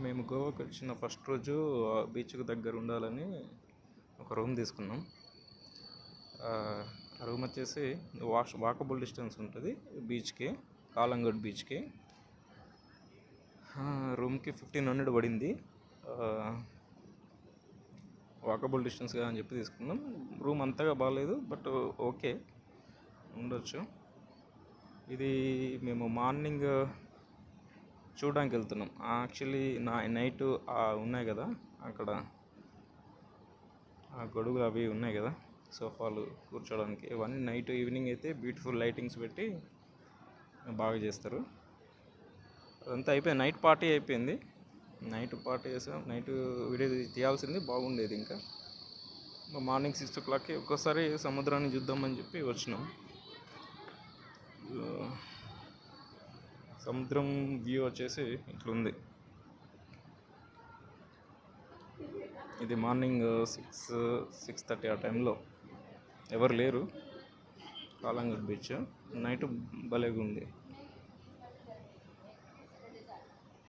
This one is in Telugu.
మేము గోవాకి వచ్చిన ఫస్ట్ రోజు బీచ్కి దగ్గర ఉండాలని ఒక రూమ్ తీసుకున్నాం. ఆ రూమ్ వచ్చేసి వాకబుల్ డిస్టెన్స్ ఉంటుంది బీచ్కి, కాలంగడ్ బీచ్కి. రూమ్కి 1500 పడింది. వాకబుల్ డిస్టెన్స్గా అని చెప్పి తీసుకున్నాం. రూమ్ అంతగా బాగాలేదు, బట్ ఓకే, ఉండొచ్చు. ఇది మేము మార్నింగ్ చూడడానికి వెళ్తున్నాం. యాక్చువల్లీ నైట్ ఉన్నాయి కదా అక్కడ, ఆ గొడుగులు అవి ఉన్నాయి కదా సోఫాలు కూర్చోడానికి, ఇవన్నీ నైట్ ఈవినింగ్ అయితే బ్యూటిఫుల్ లైటింగ్స్ పెట్టి బాగా చేస్తారు. అదంతా అయిపోయింది, నైట్ పార్టీ అయిపోయింది. నైట్ పార్టీ చేసాం, నైట్ వీడియో తీయాల్సింది బాగుండేది. ఇంకా మార్నింగ్ 6 o'clockకి ఒక్కసారి సముద్రాన్ని చూద్దామని చెప్పి వచ్చినాం. సముద్రం వ్యూ వచ్చేసి ఇట్లుంది. ఇది మార్నింగ్ 6-6:30 ఆ టైంలో, ఎవరు లేరు కాలంగడ్ బీచ్. నైట్ భలేగా ఉంది.